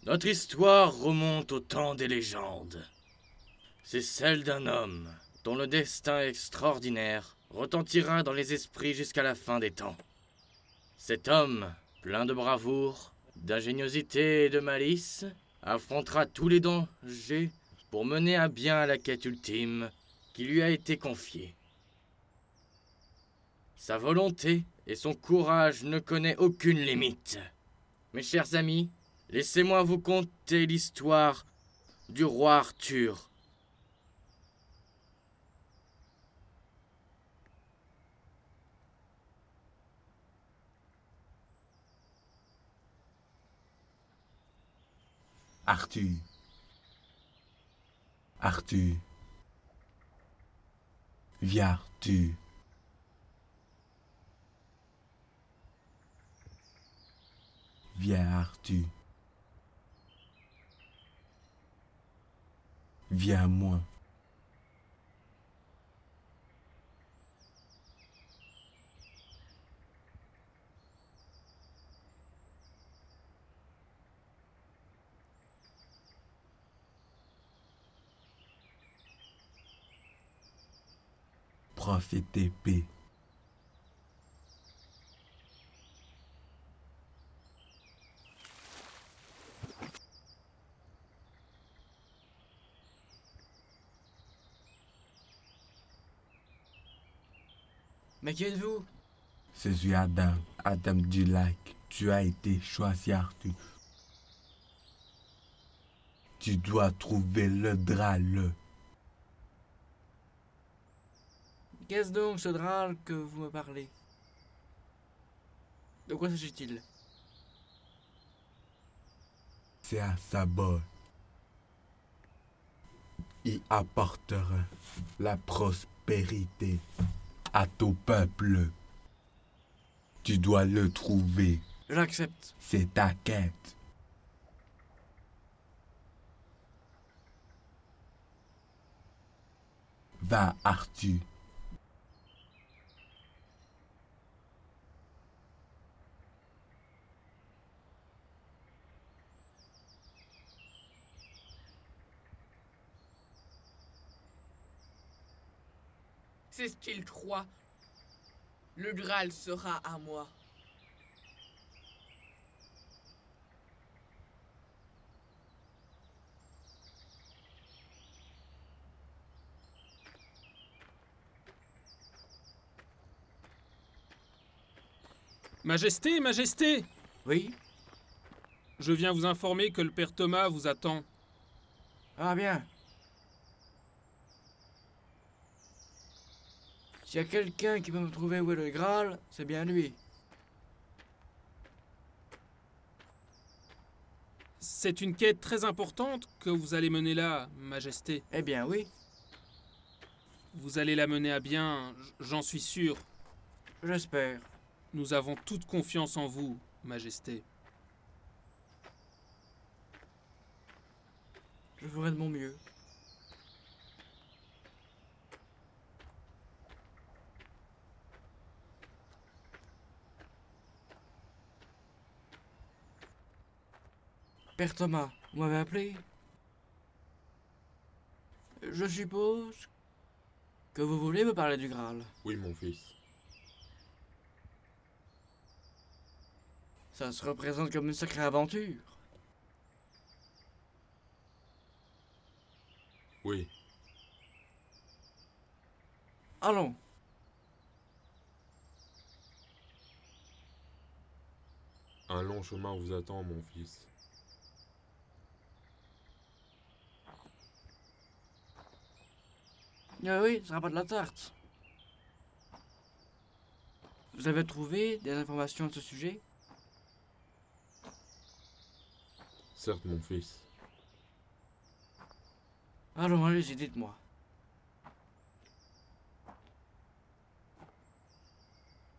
Notre histoire remonte au temps des légendes. C'est celle d'un homme dont le destin extraordinaire retentira dans les esprits jusqu'à la fin des temps. Cet homme, plein de bravoure, d'ingéniosité et de malice, affrontera tous les dangers pour mener à bien la quête ultime qui lui a été confiée. Sa volonté et son courage ne connaissent aucune limite. Mes chers amis, laissez-moi vous conter l'histoire du roi Arthur. Arthur. Arthur. Viens, Arthur. Viens, Arthur. Viens à moi. Prends cette épée. Mais qui êtes-vous? Je suis Adam, Adam du lac. Tu as été choisi, Arthur. Tu dois trouver le Graal. Qu'est-ce donc ce drôle que vous me parlez? De quoi s'agit-il? C'est à sa bord. Il apportera la prospérité à ton peuple. Tu dois le trouver. J'accepte. C'est ta quête. Va, Arthur. C'est ce qu'il croit. Le Graal sera à moi. Majesté, Majesté! Oui? Je viens vous informer que le père Thomas vous attend. Ah bien. S'il y a quelqu'un qui peut me trouver où est le Graal, c'est bien lui. C'est une quête très importante que vous allez mener là, Majesté. Eh bien oui, Vous allez la mener à bien, j'en suis sûr. j'espère. Nous avons toute confiance en vous, Majesté. Je ferai de mon mieux. Père Thomas, vous m'avez appelé? Je suppose que vous voulez me parler du Graal. Oui, mon fils. Ça se représente comme une sacrée aventure. Oui, Allons. un long chemin vous attend, mon fils. Ah oui, ce sera pas de la tarte. Vous avez trouvé des informations à ce sujet? Certes, mon fils. Allons, allez-y, dites-moi.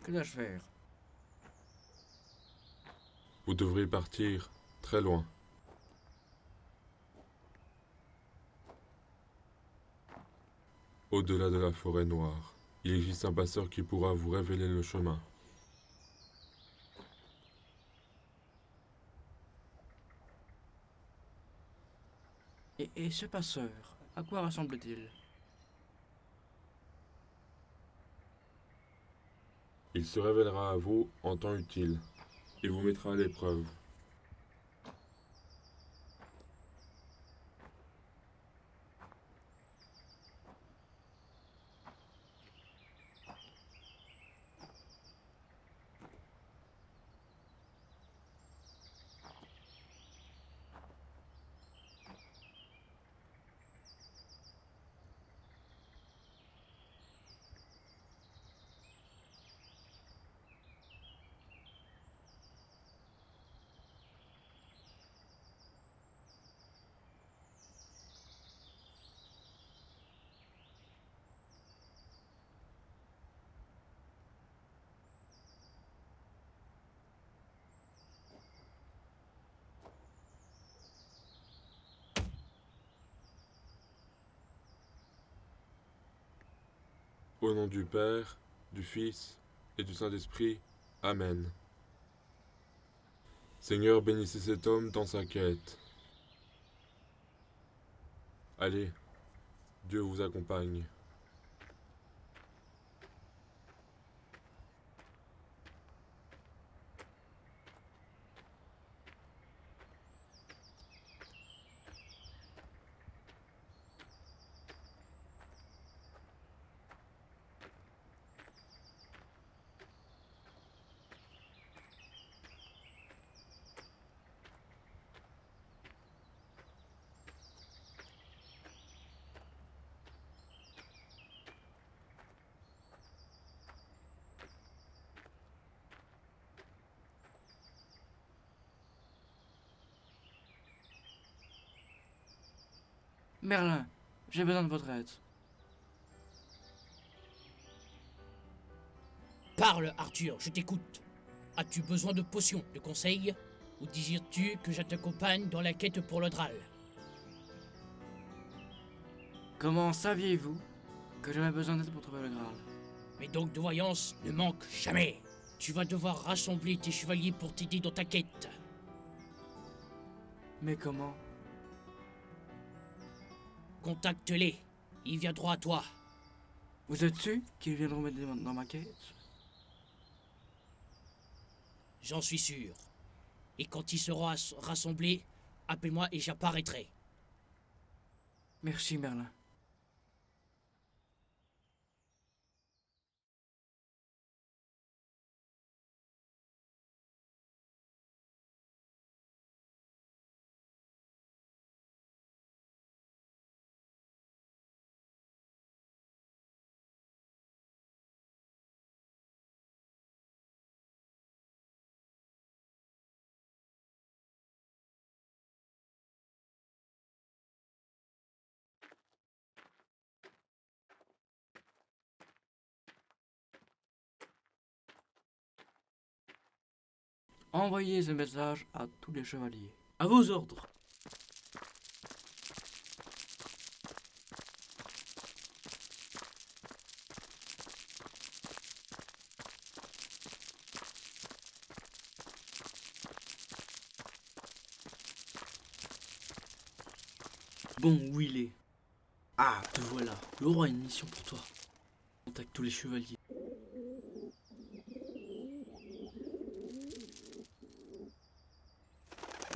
Que dois-je faire? Vous devrez partir très loin. Au-delà de la forêt noire, il existe un passeur qui pourra vous révéler le chemin. Et ce passeur, à quoi ressemble-t-il? Il se révélera à vous en temps utile. Il vous mettra à l'épreuve. Au nom du Père, du Fils et du Saint-Esprit. Amen. Seigneur, bénissez cet homme dans sa quête. Allez, Dieu vous accompagne. Merlin, j'ai besoin de votre aide. Parle, Arthur, je t'écoute. As-tu besoin de potions, de conseils? Ou désires-tu que je t'accompagne dans la quête pour le Drâle? Comment saviez-vous que j'avais besoin d'aide pour trouver le Graal? Mes dons de voyance ne manquent jamais. Tu vas devoir rassembler tes chevaliers pour t'aider dans ta quête. Mais comment? Contacte-les. Ils viendront à toi. Vous êtes sûr qu'ils viendront m'aider dans ma quête? J'en suis sûr. Et quand ils seront rassemblés, appelle-moi et j'apparaîtrai. Merci, Merlin. Envoyez ce message à tous les chevaliers. À vos ordres. Bon, où il est? Ah, te voilà. Le roi a une mission pour toi. Contacte tous les chevaliers.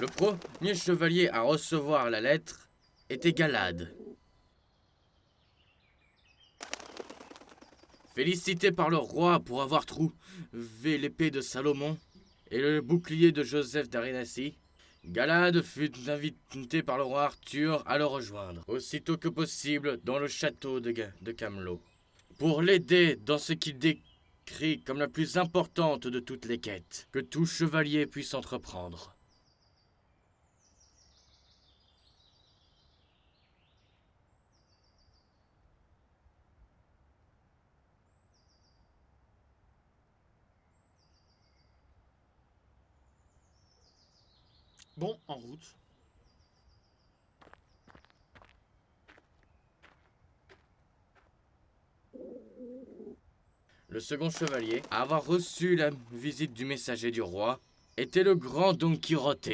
Le premier chevalier à recevoir la lettre était Galad. Félicité par le roi pour avoir trouvé l'épée de Salomon et le bouclier de Joseph d'Arimathie, Galad fut invité par le roi Arthur à le rejoindre, aussitôt que possible, dans le château de Camelot, pour l'aider dans ce qu'il décrit comme la plus importante de toutes les quêtes que tout chevalier puisse entreprendre. Bon, en route. Le second chevalier, à avoir reçu la visite du messager du roi, était le grand Don Quirote,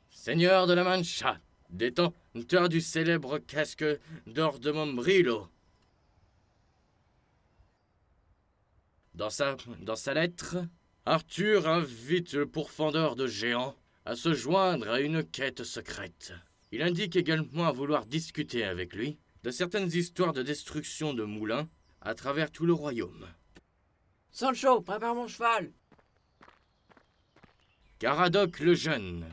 seigneur de la Mancha, des temps détenteur du célèbre casque d'or de Mombrilo. Dans sa lettre, Arthur invite le pourfendeur de géants à se joindre à une quête secrète. Il indique également à vouloir discuter avec lui de certaines histoires de destruction de moulins à travers tout le royaume. Sancho, prépare mon cheval. Caradoc le Jeune,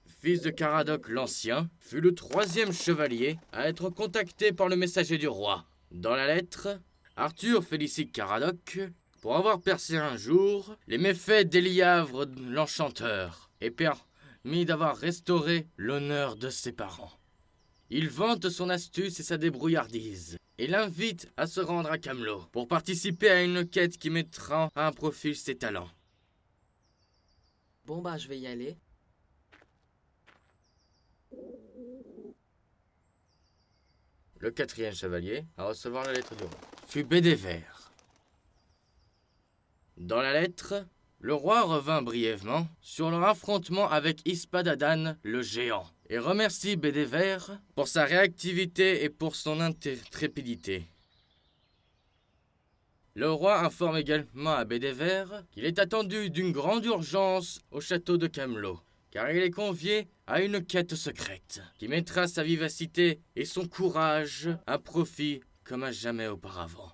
fils de Caradoc l'Ancien, fut le 3e chevalier à être contacté par le messager du roi. Dans la lettre, Arthur félicite Caradoc pour avoir percé un jour les méfaits d'Eliavre l'Enchanteur et permis d'avoir restauré l'honneur de ses parents. Il vante son astuce et sa débrouillardise et l'invite à se rendre à Camelot pour participer à une quête qui mettra à un profil ses talents. Bon bah je vais y aller. Le 4e chevalier à recevoir la lettre du roi fut Bédéver. Dans la lettre, le roi revint brièvement sur leur affrontement avec Ispadadan le géant et remercie Bédéver pour sa réactivité et pour son intrépidité. Le roi informe également à Bédéver qu'il est attendu d'une grande urgence au château de Camelot, car il est convié à une quête secrète qui mettra sa vivacité et son courage à profit comme à jamais auparavant.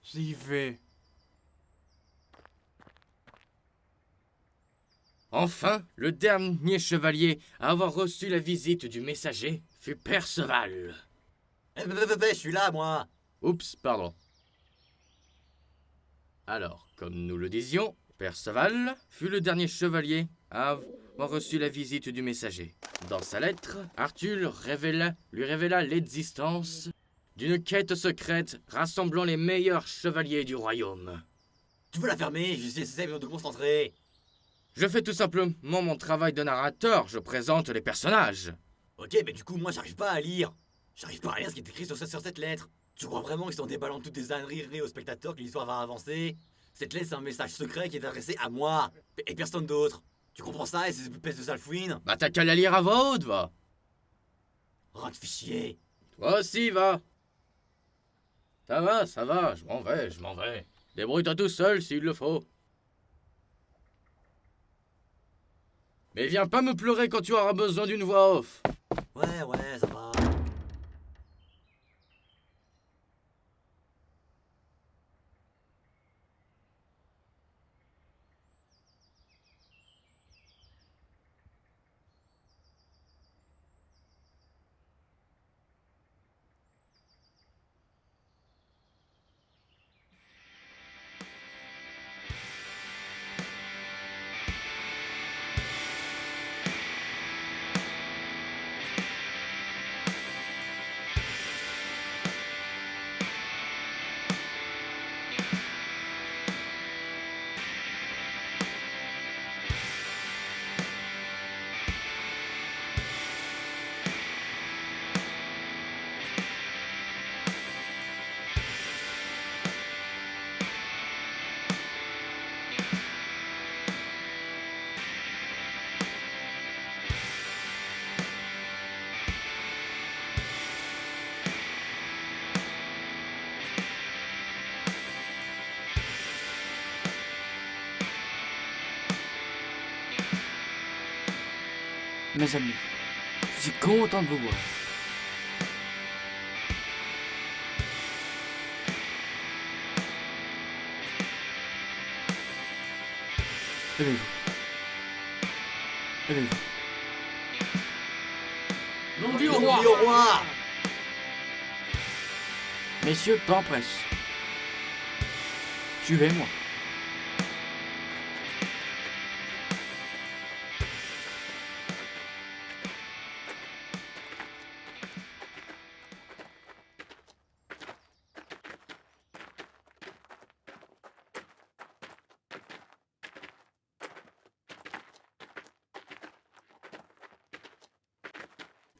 J'y vais. Enfin, le dernier chevalier à avoir reçu la visite du messager fut Perceval. Je suis là, moi. Oups, pardon. Alors, comme nous le disions, Perceval fut le dernier chevalier à avoir reçu la visite du messager. Dans sa lettre, Arthur lui révéla l'existence d'une quête secrète rassemblant les meilleurs chevaliers du royaume. Tu veux la fermer? J'essaie de me concentrer. Je fais tout simplement mon travail de narrateur, je présente les personnages. Ok, mais du coup, moi, j'arrive pas à lire. J'arrive pas à lire ce qui est écrit sur cette lettre. Tu crois vraiment que c'est en déballant toutes des âneries aux spectateurs que l'histoire va avancer? Cette lettre, c'est un message secret qui est adressé à moi et personne d'autre. Tu comprends ça et ces espèces de salfouines? Bah t'as qu'à la lire à voix haute, va. Rends de fichier. Toi aussi, va. Ça va, je m'en vais. Débrouille-toi tout seul s'il le faut. Mais viens pas me pleurer quand tu auras besoin d'une voix off. Ouais, ça va. Mes amis, je suis content de vous voir. Levez-vous. Nom du Nom roi. du roi. Messieurs, temps presse. Suivez-moi.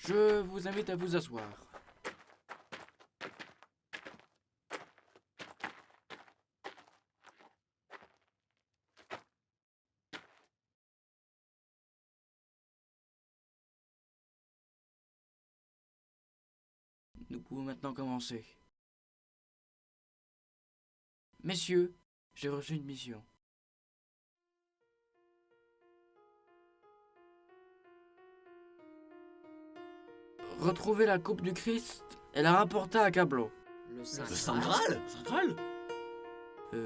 Je vous invite à vous asseoir. nous pouvons maintenant commencer. Messieurs, j'ai reçu une mission. Retrouver la coupe du Christ et la rapporter à Cablo. Le Saint Graal? Saint Graal?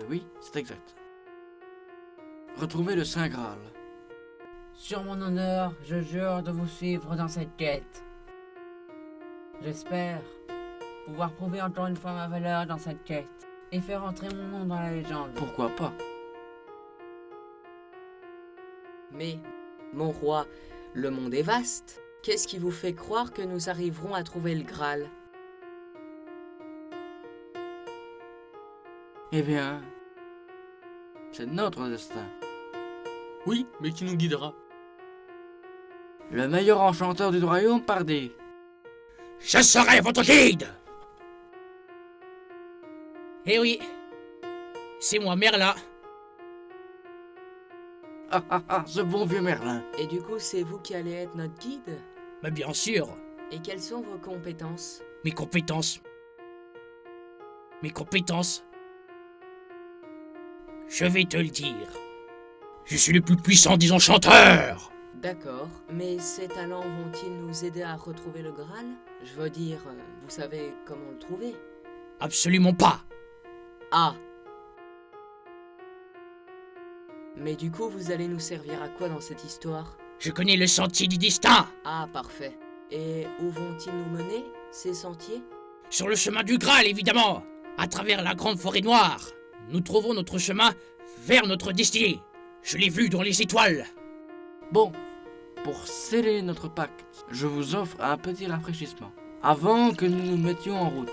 Oui, c'est exact. Retrouver le Saint Graal. Sur mon honneur, je jure de vous suivre dans cette quête. J'espère pouvoir prouver encore une fois ma valeur dans cette quête et faire entrer mon nom dans la légende. Pourquoi pas? Mais, mon roi, le monde est vaste. Qu'est-ce qui vous fait croire que nous arriverons à trouver le Graal? Eh bien, c'est notre destin. Oui, mais qui nous guidera? Le meilleur enchanteur du royaume, pardi. Je serai votre guide! Eh oui, c'est moi, Merlin. Ce bon vieux Merlin. Et du coup, c'est vous qui allez être notre guide? Mais bien sûr, Et quelles sont vos compétences? mes compétences. Mes compétences. Je vais te le dire. Je suis le plus puissant des enchanteurs! D'accord, mais ces talents vont-ils nous aider à retrouver le Graal? Je veux dire, vous savez comment le trouver? Absolument pas! Ah! Mais du coup, vous allez nous servir à quoi dans cette histoire? Je connais le sentier du destin! Ah, parfait. Et où vont-ils nous mener, ces sentiers? Sur le chemin du Graal, évidemment! À travers la grande forêt noire, nous trouvons notre chemin vers notre destinée. Je l'ai vu dans les étoiles. Bon, pour sceller notre pacte, je vous offre un petit rafraîchissement avant que nous nous mettions en route.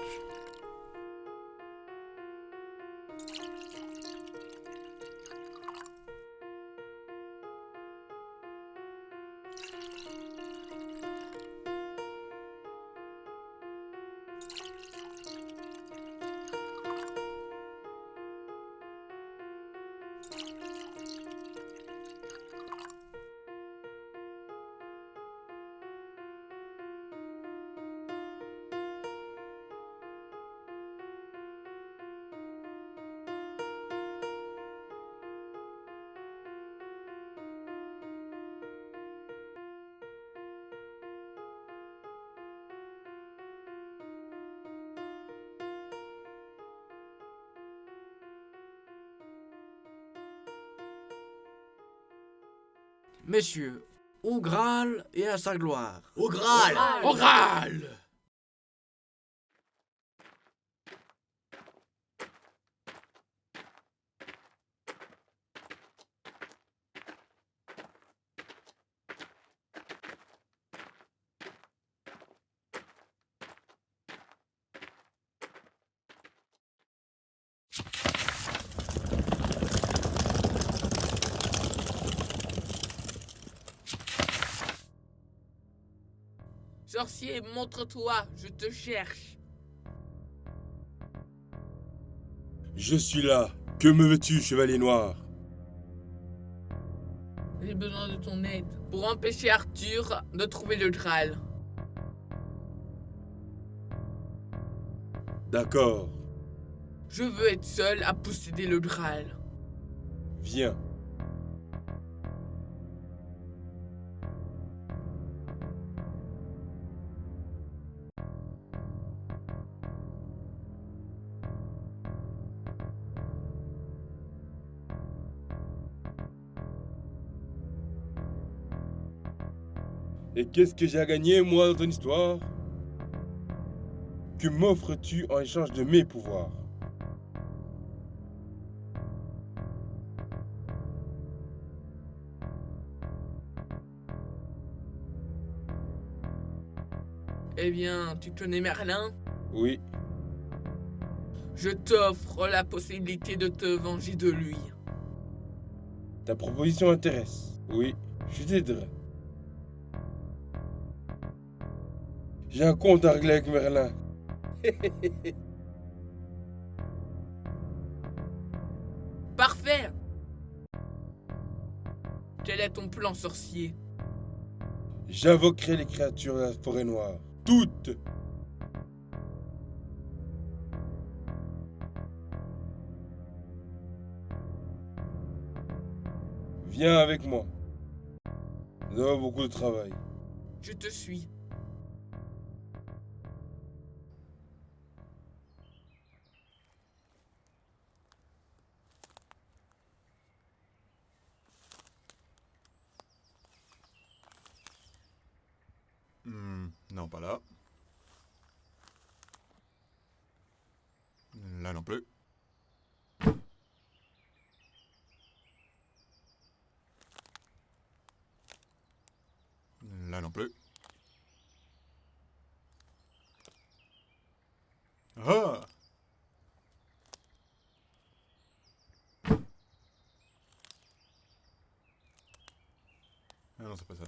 Messieurs, au Graal et à sa gloire. Au Graal! Au Graal! Sorcier, montre-toi, je te cherche. Je suis là. Que me veux-tu, chevalier noir? J'ai besoin de ton aide pour empêcher Arthur de trouver le Graal. D'accord. Je veux être seul à posséder le Graal. Viens. Et qu'est-ce que j'ai à gagner, moi, dans ton histoire? Que m'offres-tu en échange de mes pouvoirs? Eh bien, tu connais Merlin? Oui. Je t'offre la possibilité de te venger de lui. Ta proposition intéresse. Oui, je t'aiderai. J'ai un compte à régler avec Merlin. Parfait! Quel est ton plan, sorcier? J'invoquerai les créatures de la forêt noire. Toutes! Viens avec moi. Nous avons beaucoup de travail. Je te suis. Non, pas là. Là non plus. Là non plus. Ah! Ah non, c'est pas ça.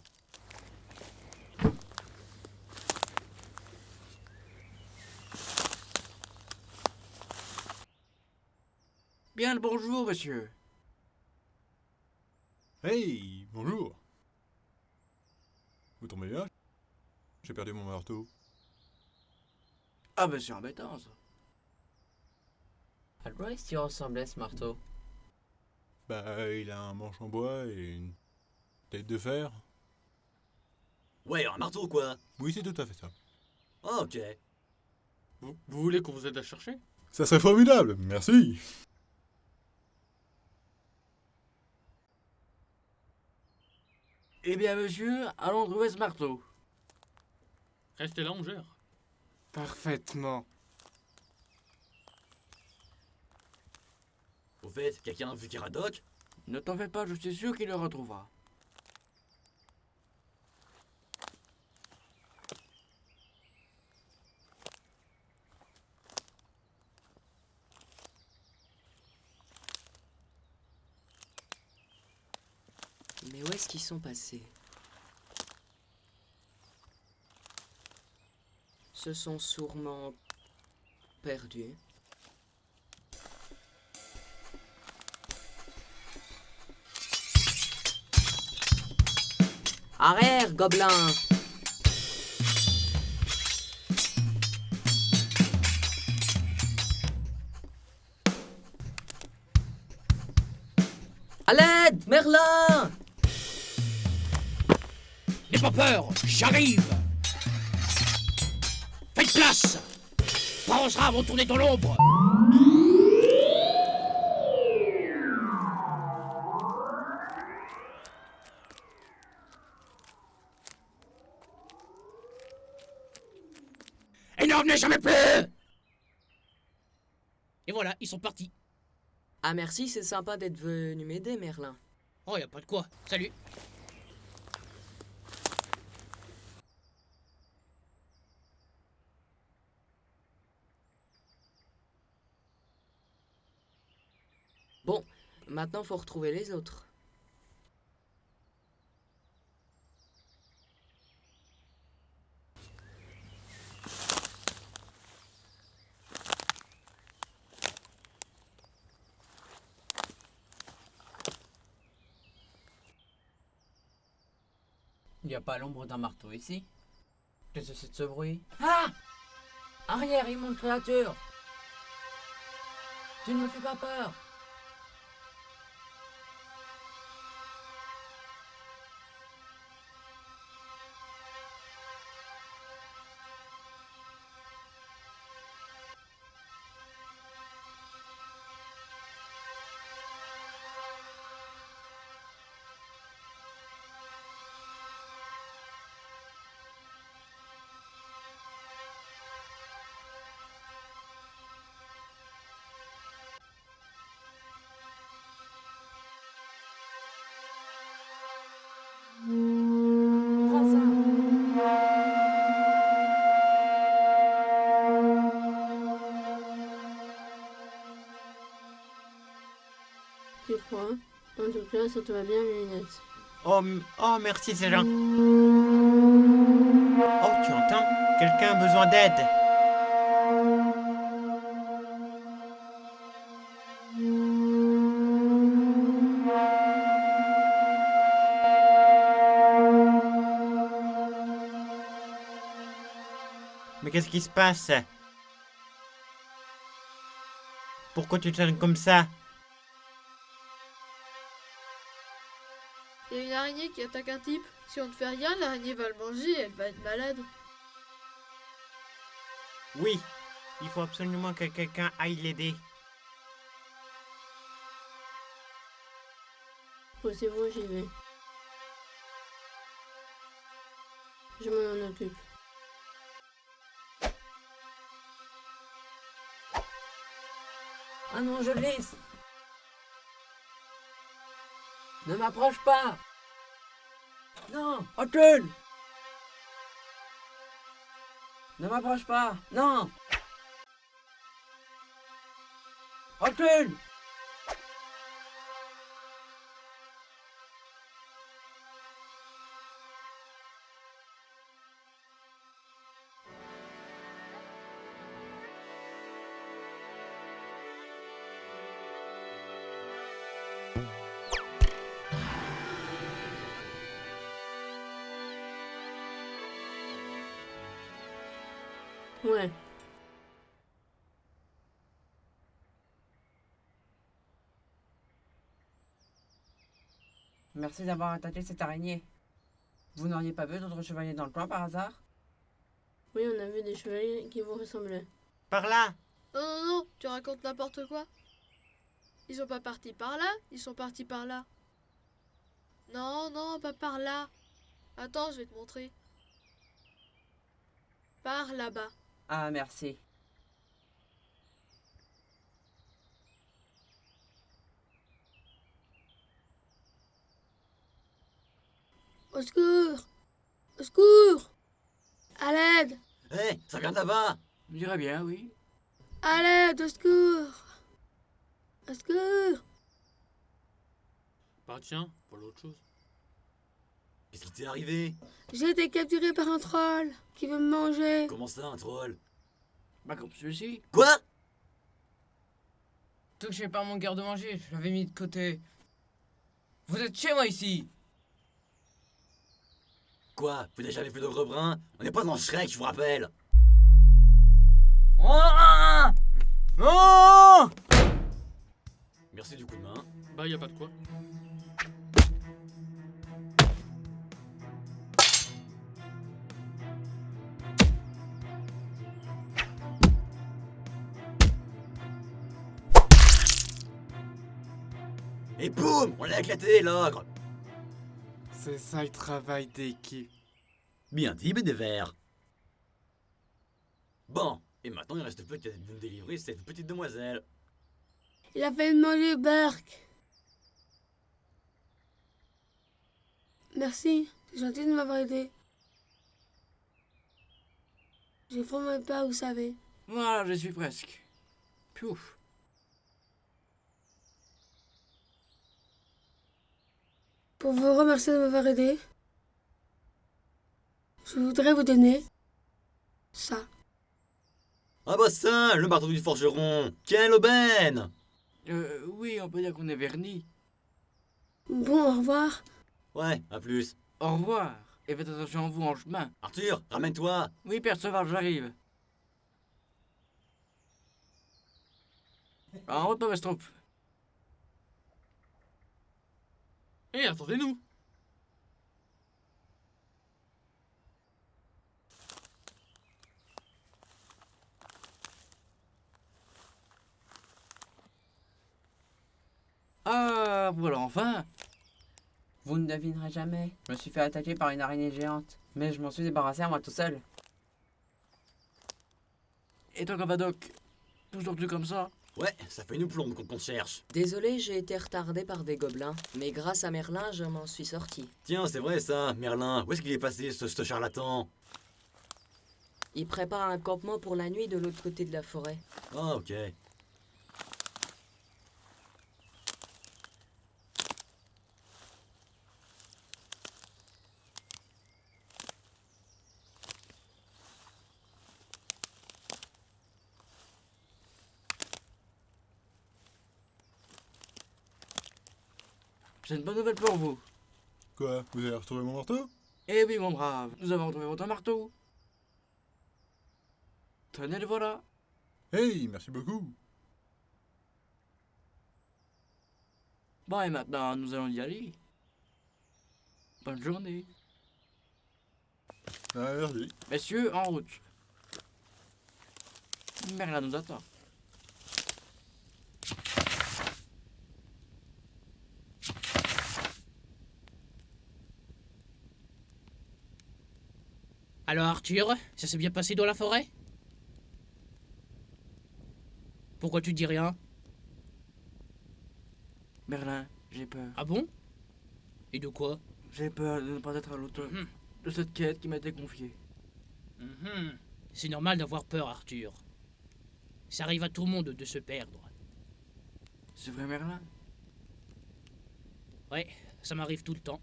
Bien le bonjour, monsieur. Hey, bonjour. Vous tombez bien? J'ai perdu mon marteau. Ah ben c'est embêtant, ça. À quoi est-ce qu'il ressemblait ce marteau? Bah, il a un manche en bois et une tête de fer. Ouais, un marteau quoi. Oui, c'est tout à fait ça. Ah, ok. Vous voulez qu'on vous aide à chercher? Ça serait formidable, merci. Eh bien, monsieur, allons trouver ce marteau. Restez là, on gère. Parfaitement. Au fait, quelqu'un a vu Keradoc? Ne t'en fais pas, je suis sûr qu'il le retrouvera. Mais où est-ce qu'ils sont passés? Se sont sûrement perdus. Arrière, gobelin! À l'aide, Merlin! N'aie pas peur, j'arrive. Faites place. Pensera vont tourner dans l'ombre. Et n'en revenez jamais plus. Et voilà, ils sont partis. Ah merci, c'est sympa d'être venu m'aider, Merlin. Oh, y a pas de quoi. Salut. Bon, maintenant faut retrouver les autres. Il n'y a pas l'ombre d'un marteau ici. Qu'est-ce que c'est de ce bruit? Ah! Arrière, immonde créature! Tu ne me fais pas peur! Prends ça! Tu crois? En tout cas, ça te va bien, mes lunettes. Oh, merci, c'est gentil. Oh, tu entends? Quelqu'un a besoin d'aide. Mais qu'est-ce qui se passe? Pourquoi tu te sens comme ça? araignée qui attaque un type. Si on ne fait rien, l'araignée va le manger et elle va être malade. Oui, il faut absolument que quelqu'un aille l'aider. Posez-vous, j'y vais. Je m'en occupe. Ah non, je glisse. Ne m'approche pas. Non, recule. Ne m'approche pas. Non. Recule. Ouais. Merci d'avoir attaqué cette araignée. Vous n'auriez pas vu d'autres chevaliers dans le coin par hasard? Oui, on a vu des chevaliers qui vous ressemblaient. Par là. Non, non, non, tu racontes n'importe quoi. Ils sont pas partis par là, ils sont partis par là. Non, non, pas par là. Attends, je vais te montrer. Par là-bas. Ah, merci. Au secours! Au secours! À l'aide! Hé, ça vient de là-bas! Je dirais bien, oui. À l'aide! Au secours! Au secours! Bah tiens, voilà autre chose. Qu'est-ce qui t'est arrivé? J'ai été capturé par un troll qui veut me manger. Comment ça, un troll? Bah comme celui-ci. Quoi? Touchez pas mon garde-manger, je l'avais mis de côté. Vous êtes chez moi ici. Quoi? Vous n'avez jamais fait d'ogre brun? On n'est pas dans Shrek, je vous rappelle! Oh! Oh! Merci du coup de main. Bah y a pas de quoi. Et boum! On l'a éclaté, l'ogre! C'est ça le travail d'équipe. Bien dit, Bédévert. Bon, et maintenant il reste plus qu'à nous délivrer cette petite demoiselle. Il a fait me manger Burke. Merci, c'est gentil de m'avoir aidé. J'ai vraiment pas, vous savez. Voilà, je suis presque. Pouf. Pour vous remercier de m'avoir aidé, je voudrais vous donner ça. Ah bah ça, le marteau du forgeron! Quelle aubaine! Oui, on peut dire qu'on est vernis. Bon, au revoir. Ouais, à plus. Au revoir. Et faites attention à vous en chemin. Arthur, ramène-toi! Oui, Perceval, j'arrive. En route, Westrup. Hé, attendez-nous! Ah, voilà, enfin. Vous ne devinerez jamais. Je me suis fait attaquer par une araignée géante. Mais je m'en suis débarrassé à moi tout seul. Et toi, Cavadoc? Toujours tu comme ça? Ouais, ça fait une plombe qu'on cherche. Désolé, j'ai été retardé par des gobelins, mais grâce à Merlin, je m'en suis sorti. Tiens, c'est vrai ça, Merlin. Où est-ce qu'il est passé, ce charlatan? Il prépare un campement pour la nuit de l'autre côté de la forêt. Ah, ok. J'ai une bonne nouvelle pour vous. Quoi? Vous avez retrouvé mon marteau? Eh oui, mon brave, nous avons retrouvé votre marteau. Tenez, le voilà. Hey, merci beaucoup. Bon, et maintenant, nous allons y aller. Bonne journée. Ah, merci. Messieurs, en route. Merlin nous attend. Alors Arthur, ça s'est bien passé dans la forêt? Pourquoi tu dis rien? Merlin, j'ai peur. Ah bon? Et de quoi? J'ai peur de ne pas être à l'auteur de cette quête qui m'a été confiée. C'est normal d'avoir peur, Arthur. Ça arrive à tout le monde de se perdre. C'est vrai, Merlin? Ouais, ça m'arrive tout le temps.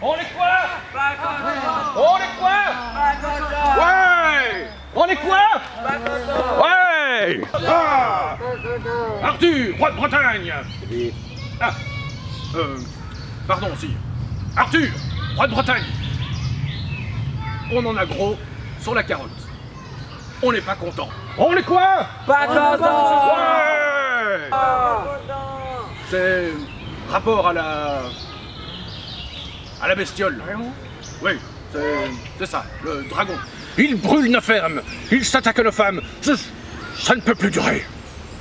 On est quoi? On est quoi? Ouais! On est quoi? Ouais! Ah! Arthur, roi de Bretagne! Ah! Pardon, si. Arthur, roi de Bretagne! On en a gros sur la carotte. On n'est pas content. On est quoi? Pas content! Ouais! C'est rapport à la bestiole. Oui, c'est ça, le dragon. Il brûle nos fermes, il s'attaque à nos femmes. Ça ne peut plus durer.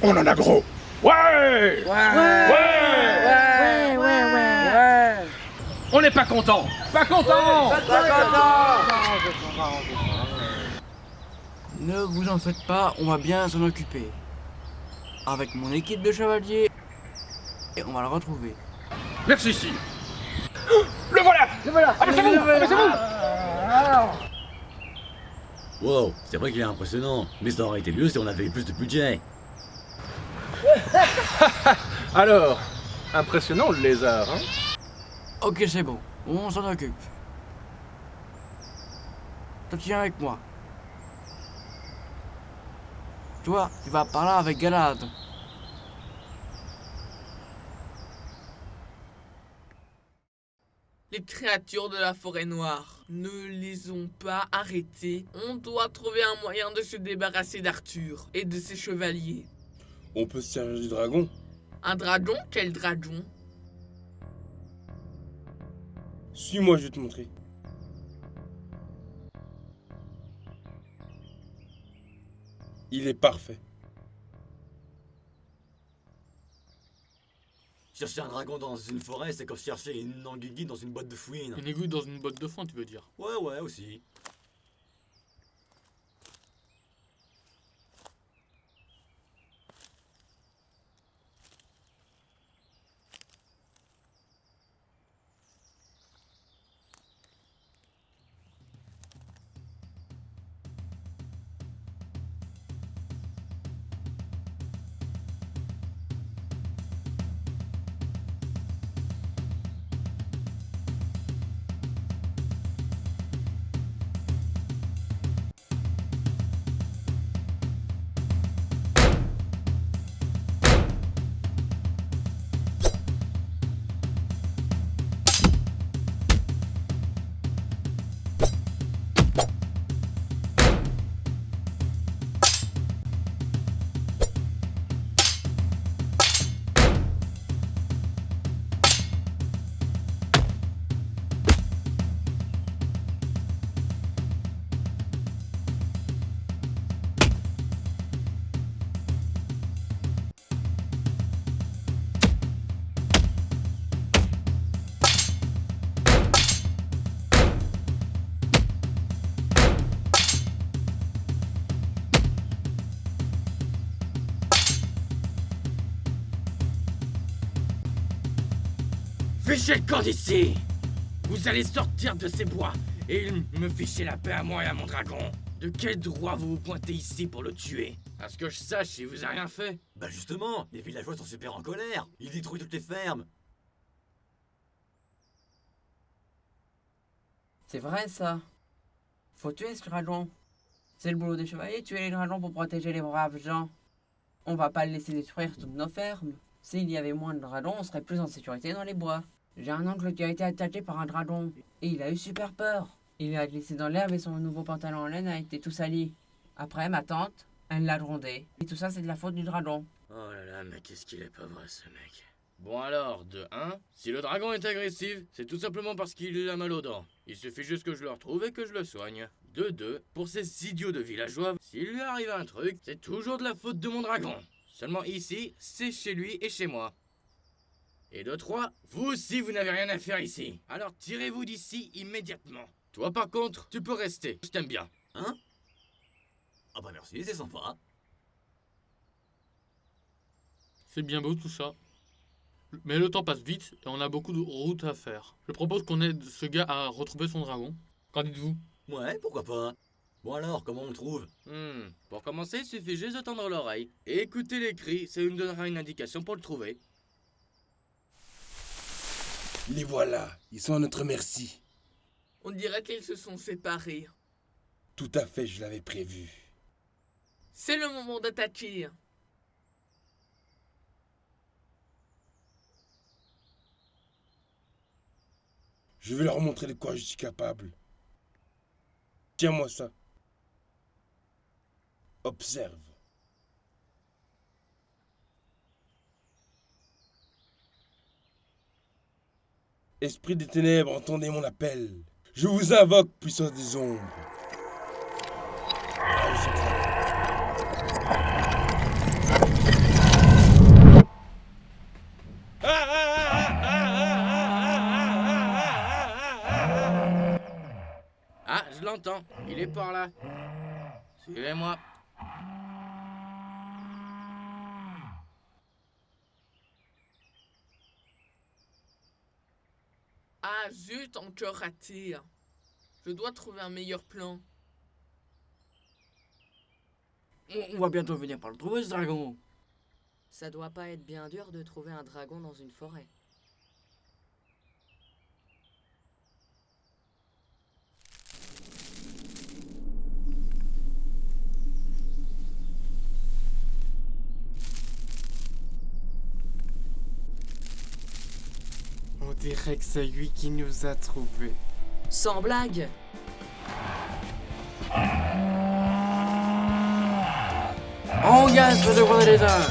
On en a gros. Ouais! Ouais! On n'est pas content. Pas content! Ne vous en faites pas, on va bien s'en occuper. Avec mon équipe de chevaliers, et on va le retrouver. Merci, si. Le voilà! Abaissez-vous! Wow, c'est vrai qu'il est impressionnant, mais ça aurait été mieux si on avait eu plus de budget. Alors, impressionnant le lézard, hein? Ok, c'est bon, on s'en occupe. Toi, tu viens avec moi. Toi, tu vas par là avec Galad. Les créatures de la forêt noire, ne les ont pas arrêtées. On doit trouver un moyen de se débarrasser d'Arthur et de ses chevaliers. On peut se servir du dragon. Un dragon? Quel dragon? Suis-moi, je vais te montrer. Il est parfait. Chercher un dragon dans une forêt, c'est comme chercher une anguille dans une boîte de fouine. Une aiguille dans une botte de foin, tu veux dire? Ouais, aussi. Fichez le camp d'ici! Vous allez sortir de ces bois et me fichez la paix à moi et à mon dragon. De quel droit vous vous pointez ici pour le tuer? À ce que je sache, il vous a rien fait. Bah justement, les villageois sont super en colère. Il détruit toutes les fermes. C'est vrai ça. Faut tuer ce dragon. C'est le boulot des chevaliers, tuer les dragons pour protéger les braves gens. On va pas le laisser détruire toutes nos fermes. S'il y avait moins de dragons, on serait plus en sécurité dans les bois. J'ai un oncle qui a été attaqué par un dragon. Et il a eu super peur. Il a glissé dans l'herbe et son nouveau pantalon en laine a été tout sali. Après, ma tante, elle l'a grondé. Et tout ça, c'est de la faute du dragon. Oh là là, mais qu'est-ce qu'il est pas vrai ce mec. Bon alors, de 1, si le dragon est agressif, c'est tout simplement parce qu'il a mal aux dents. Il suffit juste que je le retrouve et que je le soigne. De 2, pour ces idiots de villageois, s'il lui arrive un truc, c'est toujours de la faute de mon dragon. Seulement ici, c'est chez lui et chez moi. Et de 3, vous aussi vous n'avez rien à faire ici. Alors tirez-vous d'ici immédiatement. Toi par contre, tu peux rester, je t'aime bien. Hein? Ah bah merci, c'est sympa. C'est bien beau tout ça. Mais le temps passe vite et on a beaucoup de routes à faire. Je propose qu'on aide ce gars à retrouver son dragon. Qu'en dites-vous? Ouais, pourquoi pas. Bon alors, comment on le trouve? Pour commencer, il suffit juste de tendre l'oreille. Et écouter les cris, ça nous donnera une indication pour le trouver. Les voilà, ils sont à notre merci. On dirait qu'ils se sont séparés. Tout à fait, je l'avais prévu. C'est le moment d'attaquer. Je vais leur montrer de quoi je suis capable. Tiens-moi ça. Observe. Esprit des ténèbres, entendez mon appel. Je vous invoque, puissance des ombres. Ah, je l'entends, il est par là. Suivez-moi. Ah zut, encore raté. Je dois trouver un meilleur plan. On va bientôt venir par le trouver, ce dragon. Ça doit pas être bien dur de trouver un dragon dans une forêt. On dirait que c'est lui qui nous a trouvés. Sans blague. Engage le devoir des uns.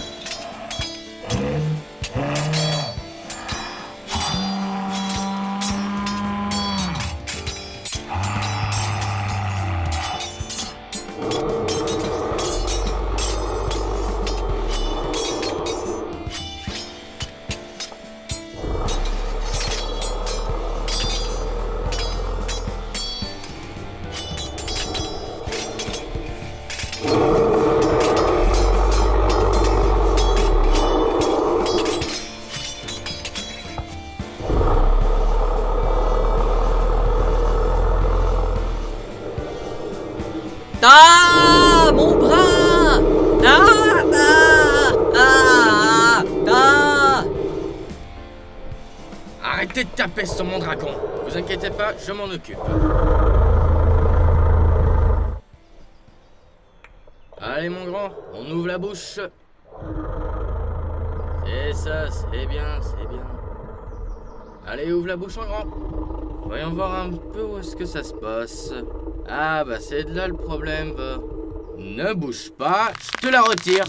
Ah, mon bras! Ah, ah, ah, ah. Arrêtez de taper sur mon dragon. Vous inquiétez pas, je m'en occupe. Allez mon grand, on ouvre la bouche. C'est ça, c'est bien, c'est bien. Allez, ouvre la bouche en grand. Voyons voir un peu où est-ce que ça se passe. Ah bah c'est de là le problème, va. Ne bouge pas, je te la retire.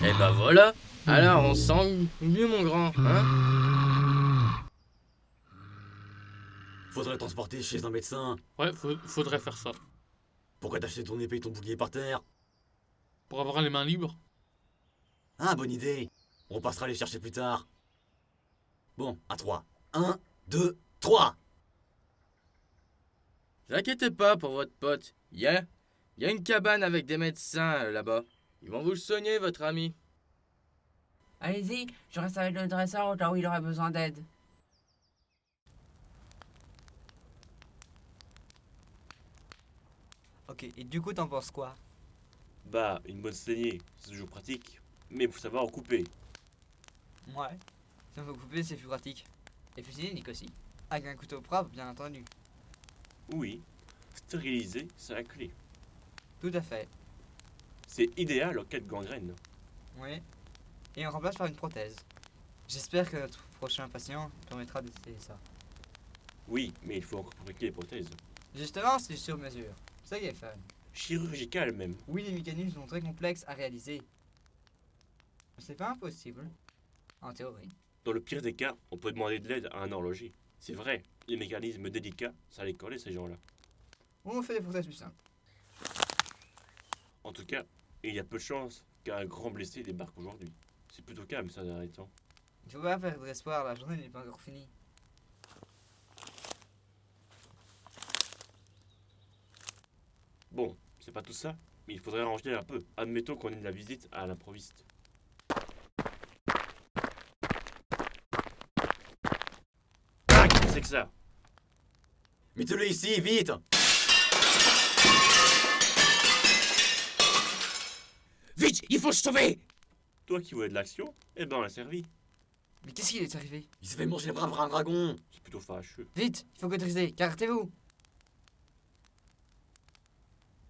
Et bah voilà. Alors on sent mieux mon grand, hein? Faudrait le transporter chez un médecin. Ouais, faudrait faire ça. Pourquoi t'as acheté ton épée et ton bouclier par terre? Pour avoir les mains libres. Ah, bonne idée. On passera les chercher plus tard. Bon, à 3. 1, 2, 3. Ne vous inquiétez pas pour votre pote. Il y a une cabane avec des médecins là-bas. Ils vont vous soigner, votre ami. Allez-y, je reste avec le dresseur au cas où il aurait besoin d'aide. Ok, Ok, et du coup, t'en penses quoi? Bah, une bonne saignée, c'est toujours pratique. Mais il faut savoir en couper. Ouais. Si on veut couper, c'est plus pratique. Et plus hygiénique aussi. Avec un couteau propre, bien entendu. Oui, stériliser, c'est la clé. Tout à fait. C'est idéal en cas de gangrène. Oui. Et on remplace par une prothèse. J'espère que notre prochain patient permettra d'essayer ça. Oui, mais il faut encore fabriquer les prothèses. Justement, c'est sur mesure. C'est ça qui est fun. Chirurgical même. Oui, les mécanismes sont très complexes à réaliser. C'est pas impossible. En théorie. Dans le pire des cas, on peut demander de l'aide à un horloger. C'est vrai, les mécanismes délicats, ça les coller ces gens-là. Ou on fait des prothèses plus simples. En tout cas, il y a peu de chances qu'un grand blessé débarque aujourd'hui. C'est plutôt calme ça dernier temps. Il faut pas perdre espoir, la journée n'est pas encore finie. Bon, c'est pas tout ça, mais il faudrait ranger un peu. Admettons qu'on ait de la visite à l'improviste. Ah, qu'est-ce que c'est que ça? Mettez-le ici, vite! Vite, il faut se sauver! Toi qui voulais de l'action, eh ben on l'a servi. Mais qu'est-ce qui est arrivé? Il s'est fait manger les bras par un dragon! C'est plutôt fâcheux. Vite, il faut cotriser, écartez-vous!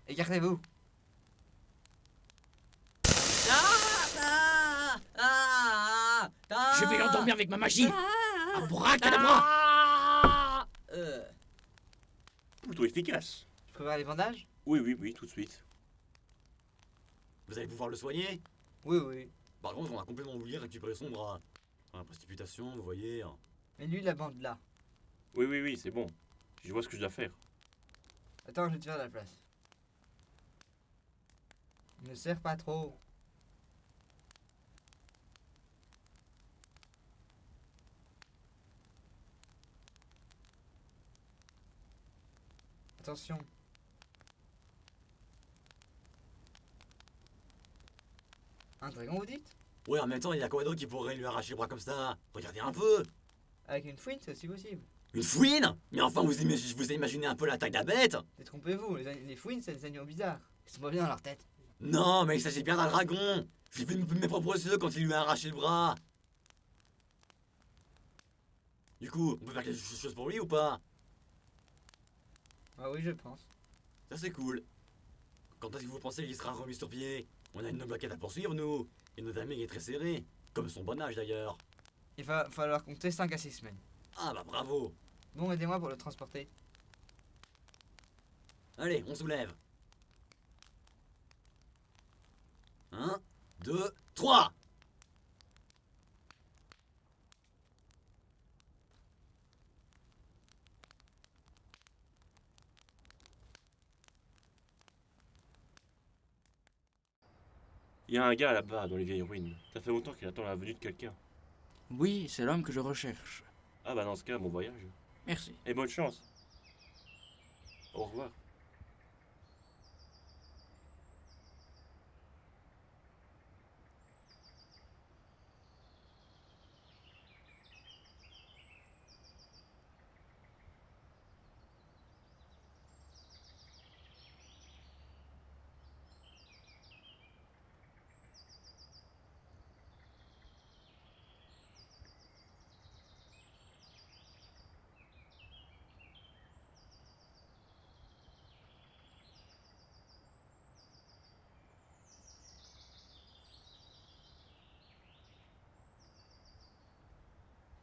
Écartez-vous! Je vais l'endormir avec ma magie! Abracadabra! Plutôt efficace. Tu prépares les bandages? Oui, tout de suite. Vous allez pouvoir le soigner? Oui. Par contre, on a complètement oublié de récupérer son bras. La précipitation, vous voyez. Mais lui, la bande là. Oui, c'est bon. Je vois ce que je dois faire. Attends, je vais te faire la place. Ne serre pas trop. Attention. Un dragon, vous dites? Ouais, en même temps, il y a quoi d'autre qui pourrait lui arracher le bras comme ça? Regardez un peu! Avec une fouine, c'est aussi possible. Une fouine? Mais enfin, vous imaginez un peu la taille de la bête? Détrompez-vous, les fouines, c'est des animaux bizarres. Ils sont pas bien dans leur tête. Non, mais il s'agit bien d'un dragon! J'ai vu mes propres yeux quand il lui a arraché le bras! Du coup, on peut faire quelque chose pour lui ou pas? Ah oui, je pense. Ça c'est cool. Quand est-ce que vous pensez qu'il sera remis sur pied? On a une noble enquête à poursuivre, nous. Et notre ami est très serré. Comme son bon âge d'ailleurs. Il va falloir compter 5 à 6 semaines. Ah bah bravo. Bon, aidez-moi pour le transporter. Allez, on soulève. 1, 2, 3. Il y a un gars là-bas dans les vieilles ruines. Ça fait longtemps qu'il attend la venue de quelqu'un. Oui, c'est l'homme que je recherche. Ah bah dans ce cas, bon voyage. Merci. Et bonne chance. Au revoir.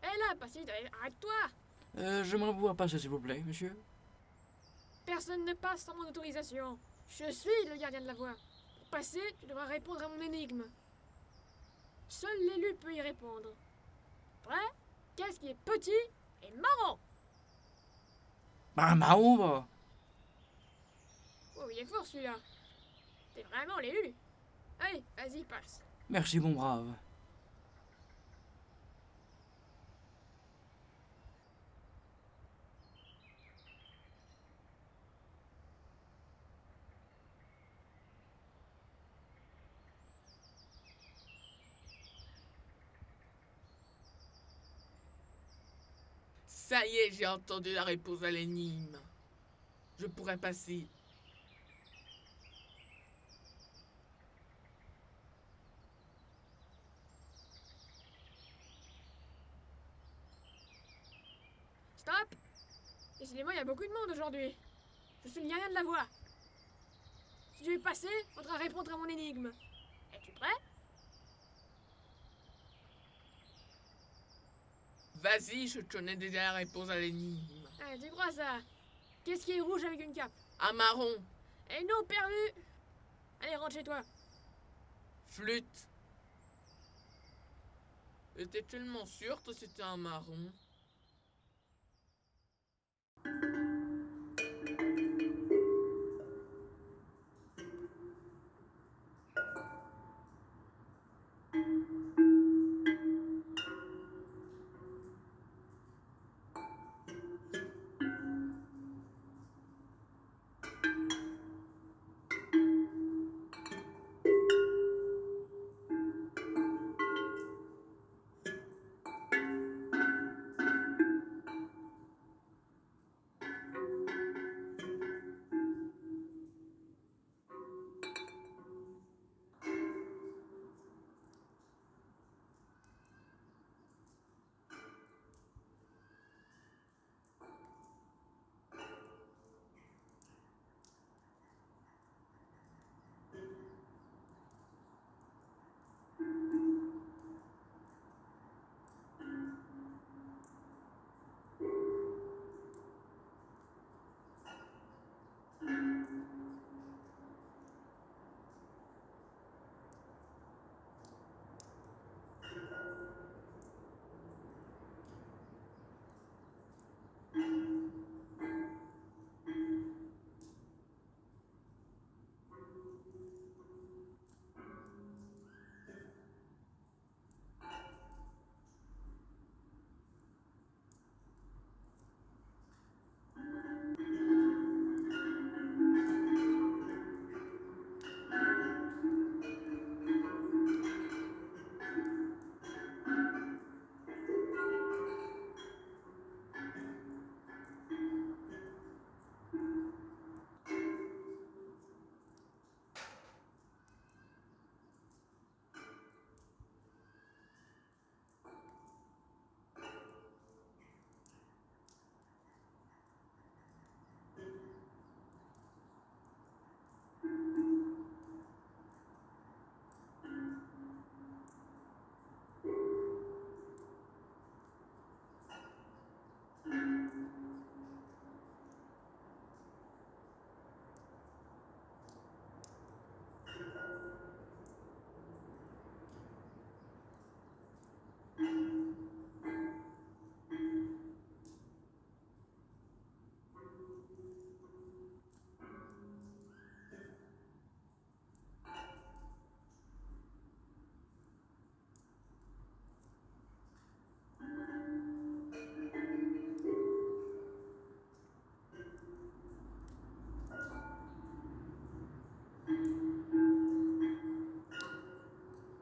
Hé là, Passide, arrête-toi! J'aimerais pouvoir passer, s'il vous plaît, monsieur. Personne ne passe sans mon autorisation. Je suis le gardien de la voie. Pour passer, tu devras répondre à mon énigme. Seul l'élu peut y répondre. Prêt? Qu'est-ce qui est petit et marrant? Bah, marron, va. Oh, il est fort celui-là. T'es vraiment l'élu. Allez, vas-y, passe. Merci, mon brave. Ça y est, j'ai entendu la réponse à l'énigme. Je pourrais passer. Stop! Décidément, il y a beaucoup de monde aujourd'hui. Je suis le gardien de la voie. Si tu veux passer, faudra répondre à mon énigme. Es-tu prêt? Vas-y, je te connais déjà la réponse à l'énigme. Ah, tu crois ça? Qu'est-ce qui est rouge avec une cape? Un marron. Et non, perdu! Allez, rentre chez toi. Flûte. T'es tellement sûr que c'était un marron?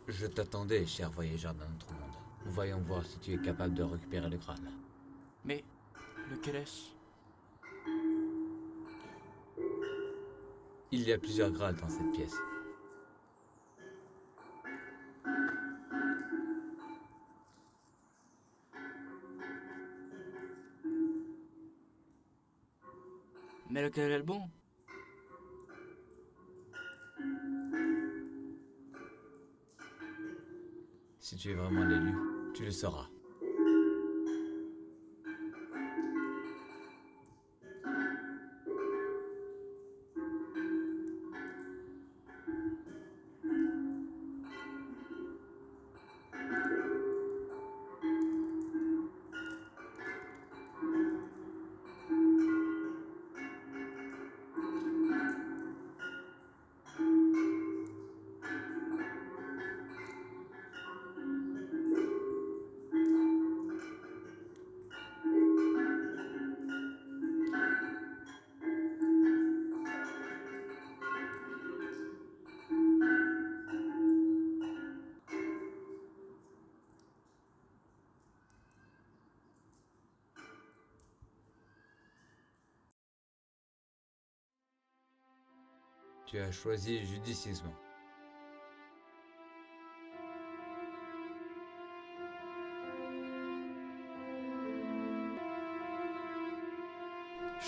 Je t'attendais, cher voyageur d'un autre monde. Voyons voir si tu es capable de récupérer le Graal. Mais lequel est-ce? Il y a plusieurs Graals dans cette pièce. Mais lequel est le bon? Si tu es vraiment l'élu, tu le sauras. Tu as choisi judicieusement.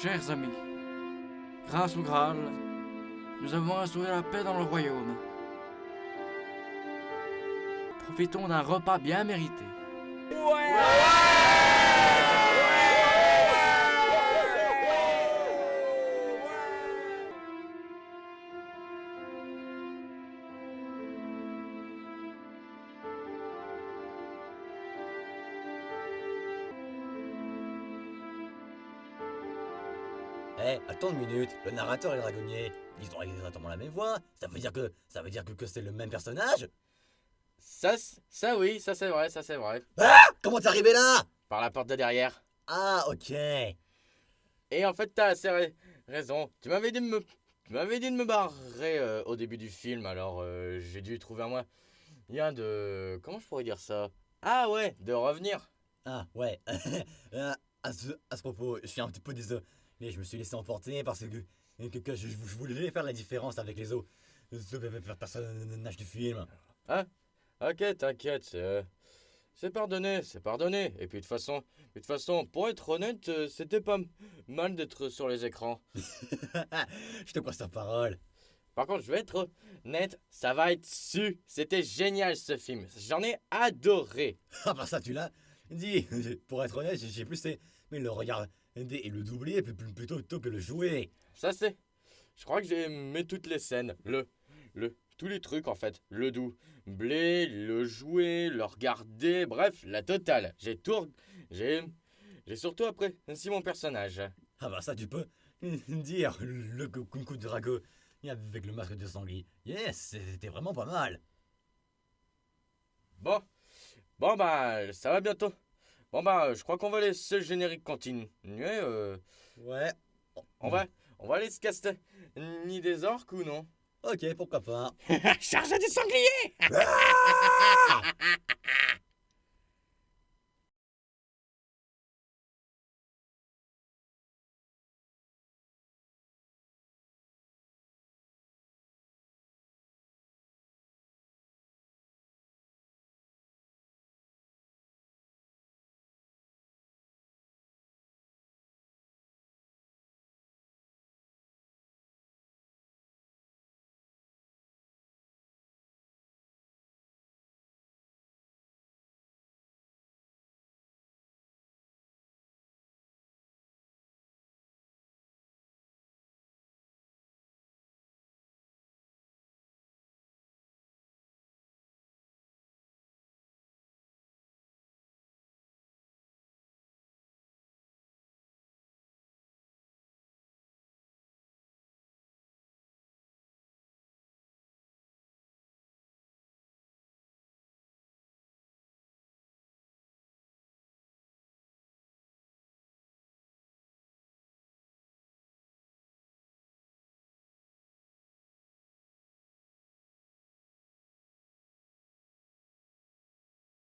Chers amis, grâce au Graal, nous avons assuré la paix dans le royaume. Profitons d'un repas bien mérité. Eh, attends une minute, le narrateur et le dragonnier, ils ont exactement la même voix. Ça veut dire que c'est le même personnage? Ça oui, ça c'est vrai, ça c'est vrai. Ah! Comment t'es arrivé là? Par la porte de derrière. Ah, ok. Et en fait, t'as assez raison. Tu m'avais dit de me barrer au début du film, alors j'ai dû trouver un moyen de... Comment je pourrais dire ça? Ah ouais, de revenir. Ah, ouais. à ce propos, je suis un petit peu désolé. Mais je me suis laissé emporter parce que je voulais faire la différence avec les autres personnages du film. Ah, ok, t'inquiète, c'est pardonné, c'est pardonné. Et puis de toute façon, pour être honnête, c'était pas mal d'être sur les écrans. Je te crois sa parole. Par contre, je vais être honnête, ça va être su. C'était génial ce film, j'en ai adoré. Ah bah ça tu l'as dit. Pour être honnête, j'ai plus mais le regarder et le doubler plutôt que le jouer. Ça c'est... Je crois que j'ai aimé toutes les scènes. Tous les trucs en fait. Le doubler, le jouer, le regarder, bref, la totale. J'ai surtout apprécié mon personnage. Ah bah ça tu peux dire. Le coup de dragon avec le masque de sanglier. Yes, c'était vraiment pas mal. Bon bah, ça va bientôt. Bon bah, je crois qu'on va laisser le générique continuer. Ouais. On va aller se caster ni des orques ou non? Ok, pourquoi pas. Charge des sangliers. Ah